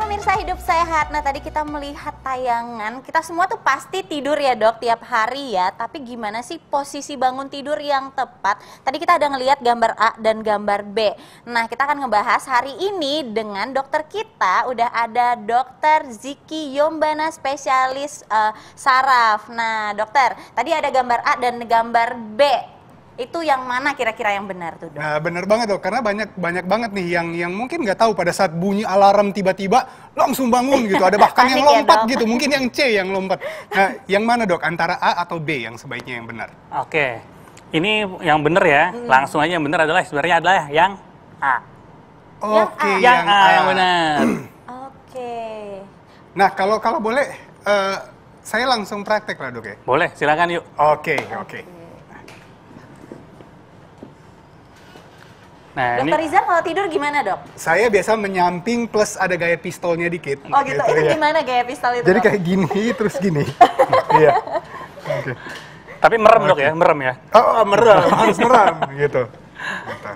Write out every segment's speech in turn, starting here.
pemirsa Hidup Sehat. Nah, tadi kita melihat tayangan, kita semua tuh pasti tidur ya dok tiap hari ya. Tapi gimana sih posisi bangun tidur yang tepat? Tadi kita ada ngelihat gambar A dan gambar B. Nah, kita akan ngebahas hari ini dengan dokter kita. Udah ada Dokter Ziki Yombana, spesialis saraf. Nah, dokter, tadi ada gambar A dan gambar B. Itu yang mana kira-kira yang benar tuh dok? Nah benar banget dok, karena banyak banget nih yang mungkin nggak tahu pada saat bunyi alarm tiba-tiba langsung bangun gitu. Ada bahkan yang lompat gitu, mungkin yang C yang lompat. Nah yang mana dok, antara A atau B yang sebaiknya yang benar? Oke, ini yang benar ya, langsung aja yang benar adalah sebenarnya adalah yang A. Oke, yang A yang benar. Oke. Nah kalau boleh, saya langsung praktek lah dok ya? Boleh, silakan yuk. Oke. Nah, Dokter Rizal kalau tidur gimana dok? Saya biasa menyamping plus ada gaya pistolnya dikit. Oh gitu, itu ya. gimana gaya pistol itu Jadi dok? kayak gini, terus gini. Iya. Oke. tapi merem dok ya, merem ya. Oh, merem, harus merem gitu. Gitu.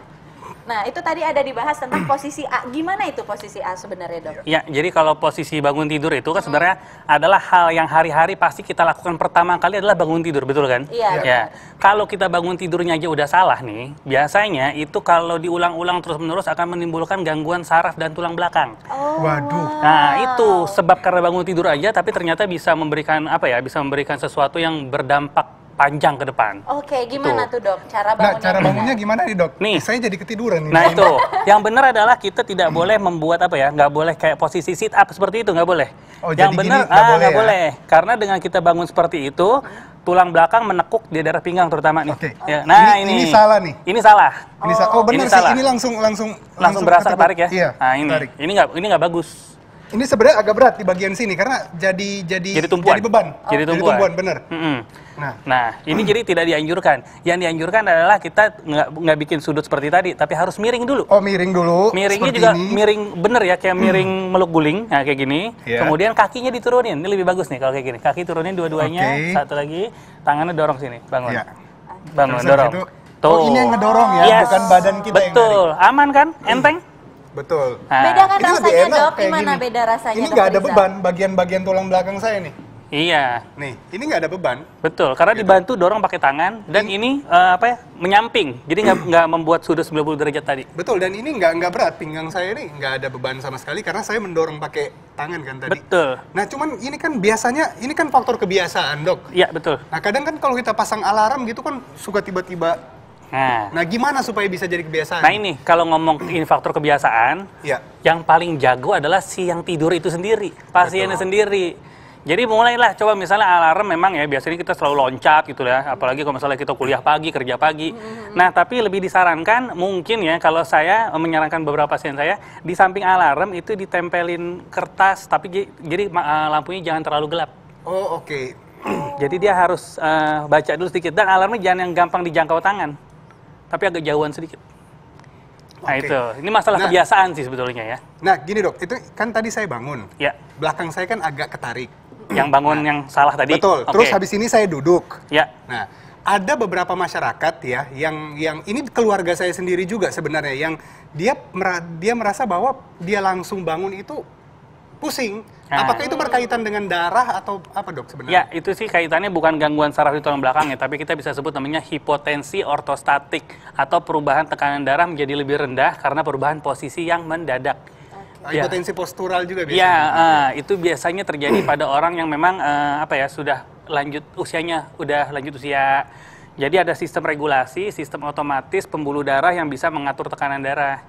Nah itu tadi ada dibahas tentang posisi A. Gimana itu posisi A sebenarnya dok? Ya, jadi kalau posisi bangun tidur itu kan sebenarnya adalah hal yang hari-hari pasti kita lakukan pertama kali adalah bangun tidur, betul kan? Iya. Ya, kalau kita bangun tidurnya aja udah salah nih, biasanya itu kalau diulang-ulang terus-menerus akan menimbulkan gangguan saraf dan tulang belakang. Oh. Waduh. Nah, itu sebab karena bangun tidur aja, tapi ternyata bisa memberikan apa ya? Bisa memberikan sesuatu yang berdampak panjang ke depan. Oke, gimana tuh dok? Cara Nah, bangunnya? cara bangunnya gimana nih dok? Nih. Saya jadi ketiduran nih. Nah itu, yang benar adalah kita tidak boleh membuat apa ya, nggak boleh kayak posisi sit up seperti itu, nggak boleh. Oh, Yang jadi benar, gini nggak boleh nggak ya? boleh. Karena dengan kita bangun seperti itu, tulang belakang menekuk di daerah pinggang terutama nih. Oke. Ya, nah Ini salah nih. Ini salah. Oh benar Ini sih, salah. ini langsung Berasa ketemu. ketarik ya. Iya, Nah tarik. ini nggak bagus. Ini sebenarnya agak berat di bagian sini karena jadi tumpuan. jadi beban. Jadi tumpuan. Bener. Nah, ini jadi tidak dianjurkan. Yang dianjurkan adalah kita nggak bikin sudut seperti tadi, tapi harus miring dulu. Oh miring dulu. Miringnya seperti juga ini. miring bener ya, kayak miring meluk guling, nah kayak gini. Iya. Kemudian kakinya diturunin, ini lebih bagus nih kalau kayak gini. Kaki turunin dua-duanya, Oke. satu lagi, tangannya dorong sini, bangun. Iya. Bangun, Terus dorong. habis itu, oh ini yang ngedorong ya, Yes. bukan badan kita yang Betul, aman kan? Enteng? Betul. Nah, Beda kan Ini lebih rasanya enak dok? kayak Gimana gini. beda rasanya Ini Dokter nggak ada Rizal? beban, bagian tulang belakang saya nih. Iya, Nih, ini nggak ada beban. betul. Karena dibantu dorong pakai tangan dan ini menyamping. Jadi nggak membuat sudut 90 derajat tadi. Betul, dan ini nggak berat, pinggang saya ini nggak ada beban sama sekali karena saya mendorong pakai tangan kan tadi. Betul. Nah cuman ini kan biasanya, ini kan faktor kebiasaan dok. Iya, betul. Nah kadang kan kalau kita pasang alarm gitu kan suka tiba-tiba. Nah, Nah gimana supaya bisa jadi kebiasaan? nah ini kalau ngomong ini faktor kebiasaan, Ya. yang paling jago adalah si yang tidur itu sendiri, pasiennya sendiri. Jadi mulailah coba misalnya alarm memang ya biasanya kita selalu loncat gitu ya, apalagi kalau misalnya kita kuliah pagi, kerja pagi. Nah tapi lebih disarankan mungkin ya kalau saya menyarankan beberapa pasien saya di samping alarm itu ditempelin kertas, tapi jadi lampunya jangan terlalu gelap. Oh oke. Jadi dia harus baca dulu sedikit dan alarmnya jangan yang gampang dijangkau tangan, tapi agak jauhan sedikit. Nah Oke. itu, ini masalah Nah. kebiasaan sih sebetulnya ya. Nah gini dok, itu kan tadi saya bangun. Ya, Belakang saya kan agak ketarik. yang bangun yang salah tadi. Betul. Oke. Terus habis ini saya duduk. Ya, Nah, ada beberapa masyarakat ya yang ini keluarga saya sendiri juga sebenarnya yang dia merasa bahwa dia langsung bangun itu pusing. Nah. Apakah itu berkaitan dengan darah atau apa dok sebenarnya? ya itu sih kaitannya bukan gangguan saraf di tulang belakang ya, tapi kita bisa sebut namanya hipotensi ortostatik atau perubahan tekanan darah menjadi lebih rendah karena perubahan posisi yang mendadak. Ya. Hipotensi postural juga biasanya. Ya, itu biasanya terjadi pada orang yang memang sudah lanjut usia. Jadi ada sistem regulasi, sistem otomatis pembuluh darah yang bisa mengatur tekanan darah.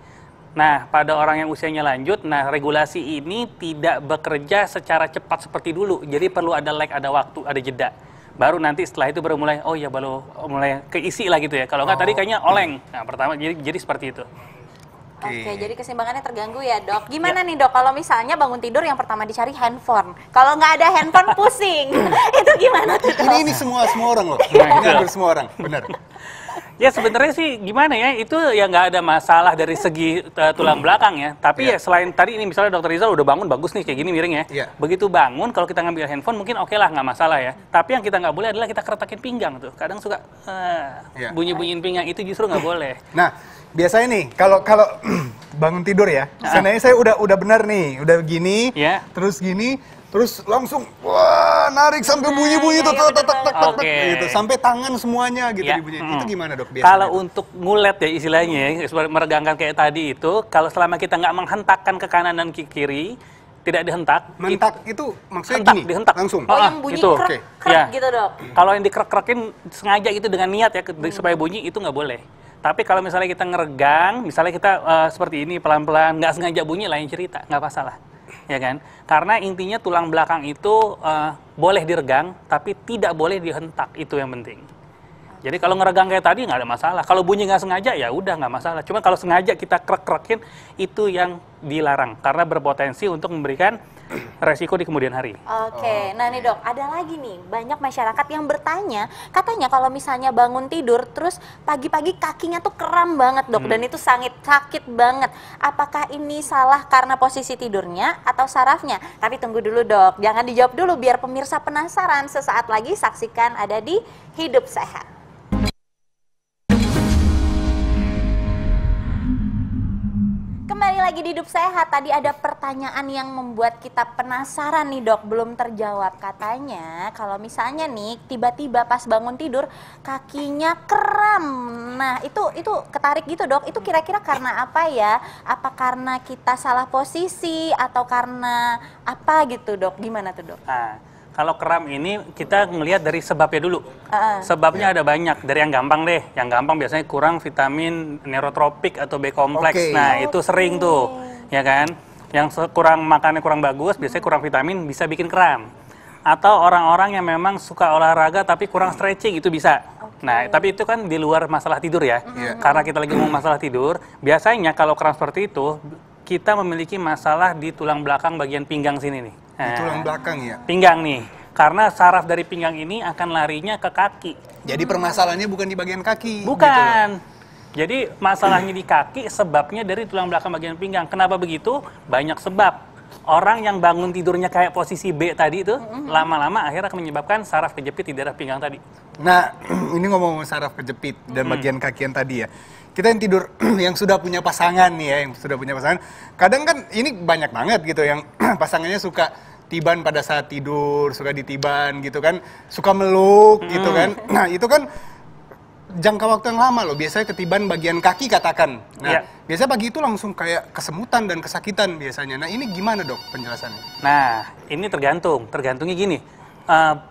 Nah, pada orang yang usianya lanjut, regulasi ini tidak bekerja secara cepat seperti dulu. Jadi perlu ada lag, ada waktu, ada jeda. Baru nanti setelah itu baru mulai, oh ya baru mulai keisi lah gitu ya. Kalau nggak tadi kayaknya oleng. Nah, pertama jadi seperti itu. Oke, jadi keseimbangannya terganggu ya dok. Gimana nih dok, kalau misalnya bangun tidur yang pertama dicari handphone. Kalau nggak ada handphone pusing. Itu gimana tuh dok? Ini semua orang loh. Nah, Ini itu. hampir semua orang, benar. Ya sebenarnya sih gimana ya, itu ya nggak ada masalah dari segi tulang belakang ya. Tapi ya selain tadi ini misalnya Dokter Rizal udah bangun bagus nih kayak gini miring ya. Iya. Begitu bangun kalau kita ngambil handphone mungkin oke lah nggak masalah ya. Tapi yang kita nggak boleh adalah kita keretakin pinggang tuh. Kadang suka Iya. bunyi-bunyiin pinggang itu justru nggak boleh. Nah, Biasanya nih, kalau bangun tidur ya, sebenarnya saya udah benar nih, udah gini, terus gini, terus langsung wah narik sampai bunyi-bunyi tuh, gitu, sampai tangan semuanya gitu dibunyiin. Itu gimana dok? Biasanya kalau untuk ngulet ya istilahnya, meregangkan kayak tadi itu, kalau selama kita nggak menghentakkan ke kanan dan ke kiri, tidak dihentak. Mentak itu maksudnya hentak, gini? Dihentak. Langsung? Oh, yang bunyi krek gitu dok? Kalau yang dikrek-krekin sengaja gitu dengan niat ya, supaya bunyi itu nggak boleh. Tapi kalau misalnya kita ngeregang, misalnya kita seperti ini pelan-pelan, nggak sengaja bunyi, lain cerita, nggak masalah. Ya kan? Karena intinya tulang belakang itu boleh diregang, tapi tidak boleh dihentak, itu yang penting. Jadi kalau ngeregang kayak tadi nggak ada masalah. Kalau bunyi nggak sengaja ya udah nggak masalah. Cuma kalau sengaja kita krek-krekin itu yang dilarang karena berpotensi untuk memberikan resiko di kemudian hari. Oke, nah nih dok, ada lagi nih banyak masyarakat yang bertanya, katanya kalau misalnya bangun tidur terus pagi-pagi kakinya tuh kram banget dok, dan itu sangat sakit banget. Apakah ini salah karena posisi tidurnya atau sarafnya? Tapi tunggu dulu dok, jangan dijawab dulu biar pemirsa penasaran. Sesaat lagi saksikan ada di Hidup Sehat. Kembali lagi di Hidup Sehat. Tadi ada pertanyaan yang membuat kita penasaran nih dok, belum terjawab. Katanya kalau misalnya nih tiba-tiba pas bangun tidur kakinya kram. Nah itu ketarik gitu dok, itu kira-kira karena apa ya? Apa karena kita salah posisi atau karena apa gitu dok? Gimana tuh dok? Kalau kram ini kita ngelihat dari sebabnya dulu. Sebabnya ada banyak. Dari yang gampang deh. Yang gampang biasanya kurang vitamin neurotropik atau B kompleks. Nah itu sering tuh, ya kan? Yang kurang makannya kurang bagus, biasanya kurang vitamin bisa bikin kram. Atau orang-orang yang memang suka olahraga tapi kurang stretching itu bisa. Nah tapi itu kan di luar masalah tidur ya. Karena kita lagi ngomong masalah tidur, biasanya kalau kram seperti itu kita memiliki masalah di tulang belakang bagian pinggang sini nih. Di tulang belakang ya? Pinggang nih, karena saraf dari pinggang ini akan larinya ke kaki. Jadi permasalahannya bukan di bagian kaki? Bukan. Gitu. Jadi masalahnya di kaki, sebabnya dari tulang belakang bagian pinggang. Kenapa begitu? Banyak sebab. Orang yang bangun tidurnya kayak posisi B tadi itu, lama-lama akhirnya akan menyebabkan saraf kejepit di daerah pinggang tadi. Nah, ini ngomong saraf kejepit dan bagian kaki yang tadi ya. Kita yang tidur, yang sudah punya pasangan nih ya, yang sudah punya pasangan. Kadang kan ini banyak banget gitu yang pasangannya suka tiban pada saat tidur, suka ditiban gitu kan, suka meluk gitu kan. Nah itu kan jangka waktu yang lama loh, biasanya ketiban bagian kaki katakan. Nah biasanya pagi itu langsung kayak kesemutan dan kesakitan biasanya. Nah ini gimana dok penjelasannya? Nah ini tergantungnya gini,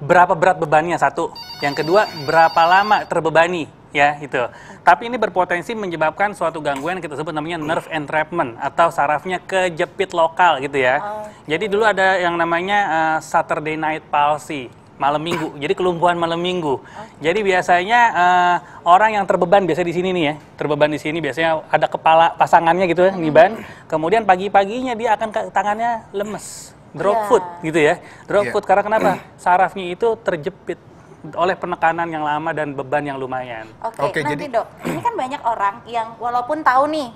berapa berat bebannya satu, yang kedua berapa lama terbebani. Ya itu. Tapi ini berpotensi menyebabkan suatu gangguan yang kita sebut namanya nerve entrapment atau sarafnya kejepit lokal gitu ya. Jadi dulu ada yang namanya Saturday night palsy, malam minggu. Jadi kelumpuhan malam minggu. Jadi biasanya orang yang terbeban biasanya di sini nih ya, terbeban di sini biasanya ada kepala pasangannya gitu ya, niban. Kemudian pagi-paginya dia akan tangannya lemes, drop foot gitu ya. Drop foot karena kenapa? Sarafnya itu terjepit oleh penekanan yang lama dan beban yang lumayan. Oke, nanti dok, ini kan banyak orang yang walaupun tahu nih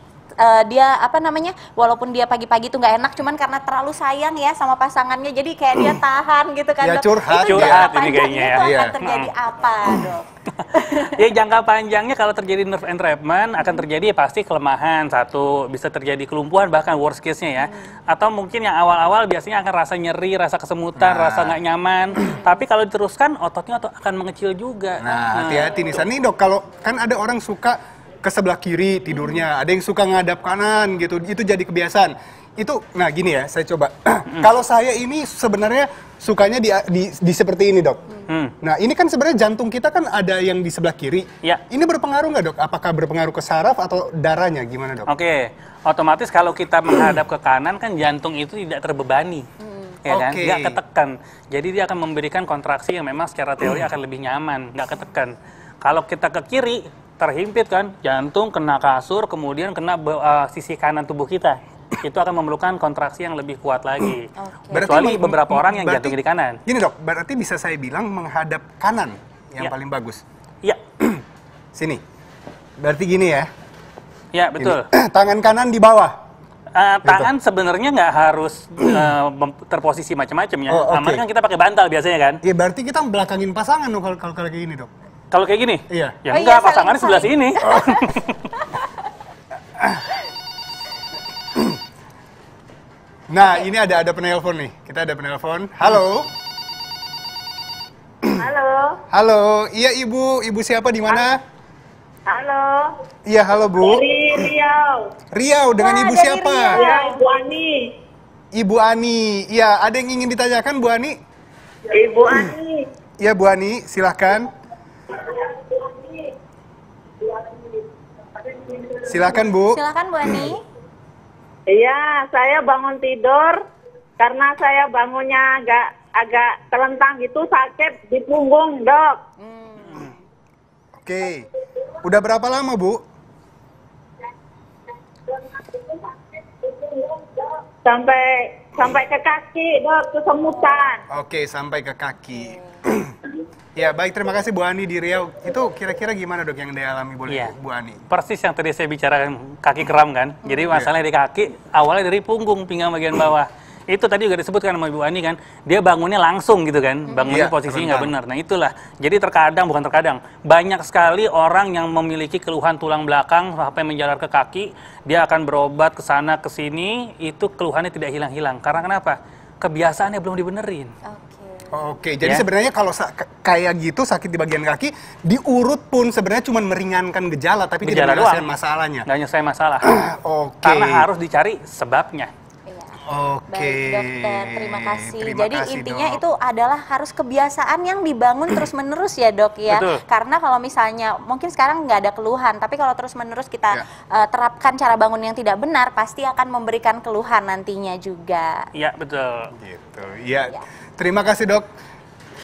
dia apa namanya, walaupun dia pagi-pagi tuh nggak enak, cuman karena terlalu sayang ya sama pasangannya, jadi kayak dia tahan gitu kan ya, dok. Curhat ini kayaknya ya. Itu akan terjadi apa dok? Ya jangka panjangnya kalau terjadi nerve entrapment akan terjadi pasti kelemahan satu, bisa terjadi kelumpuhan bahkan worst case-nya ya. Atau mungkin yang awal-awal biasanya akan rasa nyeri, rasa kesemutan, rasa nggak nyaman. Tapi kalau diteruskan ototnya akan mengecil juga. Nah hati-hati nih Sani dok, kalau kan ada orang suka ke sebelah kiri tidurnya, ada yang suka ngadap kanan gitu, itu jadi kebiasaan. Itu, nah gini ya, saya coba. Kalau saya ini sebenarnya sukanya di seperti ini dok. Nah ini kan sebenarnya jantung kita kan ada yang di sebelah kiri. Ya. Ini berpengaruh nggak dok? Apakah berpengaruh ke saraf atau darahnya? Gimana dok? Oke, otomatis kalau kita menghadap ke kanan kan jantung itu tidak terbebani. Ya kan? Nggak ketekan. Jadi dia akan memberikan kontraksi yang memang secara teori akan lebih nyaman, nggak ketekan. Kalau kita ke kiri, terhimpit kan, jantung kena kasur, kemudian kena sisi kanan tubuh kita. Itu akan memerlukan kontraksi yang lebih kuat lagi. Kecuali beberapa orang yang jantungnya di kanan. Gini dok, berarti bisa saya bilang menghadap kanan yang paling bagus. Iya. Sini. Berarti gini ya. Iya, betul. Tangan kanan di bawah. Tangan sebenarnya nggak harus terposisi macam-macam ya. Aman kan kita pakai bantal biasanya kan. Iya, berarti kita belakangin pasangan dong kalau kayak gini dok. Kalau kayak gini? Iya. Ya enggak, pasangannya sebelah sini. Nah, ini ada penelpon nih. Kita ada penelpon. Halo. Halo. Halo. Iya, Ibu. Ibu siapa di mana? Halo. Iya, halo, Bu. Dari Riau. Riau, dengan Wah, Ibu dari siapa? Riau. Ya, Ibu Ani. Ibu Ani. Iya, ada yang ingin ditanyakan, Bu Ani? Ibu Ani. Iya, Bu Ani, silahkan. Silahkan, Bu. Silakan Bu Ani. Iya, saya bangun tidur karena saya bangunnya agak telentang gitu, sakit di punggung, Dok. Oke. Udah berapa lama, Bu? Sampai ke kaki, Dok, kesemutan. Oke, sampai ke kaki. Ya, baik. Terima kasih Bu Ani di Riau. Itu kira-kira gimana, Dok, yang dialami boleh Iya. Bu Ani? Persis yang tadi saya bicarakan, kaki kram kan. Jadi masalahnya di kaki, awalnya dari punggung, pinggang bagian bawah. Itu tadi juga disebutkan sama Ibu Ani kan, dia bangunnya langsung gitu kan, bangunnya Iya, posisinya nggak terentang. benar. Nah itulah, jadi bukan terkadang, banyak sekali orang yang memiliki keluhan tulang belakang sampai menjalar ke kaki, dia akan berobat ke sana ke sini, itu keluhannya tidak hilang-hilang. Karena kenapa? Kebiasaannya belum dibenerin. Oke. Oke, jadi Ya. sebenarnya kalau kayak gitu sakit di bagian kaki, diurut pun sebenarnya cuma meringankan gejala, tapi Gejala tidak menyelesaikan doang. masalahnya. Nggak nyelesain masalah. Oke. Karena harus dicari sebabnya. Iya. Oke. Baik dokter, terima kasih. Terima Jadi kasih, intinya Dok. itu adalah harus kebiasaan yang dibangun terus-menerus ya dok ya. Betul. Karena kalau misalnya mungkin sekarang nggak ada keluhan, tapi kalau terus-menerus kita Ya. terapkan cara bangun yang tidak benar, pasti akan memberikan keluhan nantinya juga. Iya betul. Gitu. Iya. Ya. Terima kasih, Dok.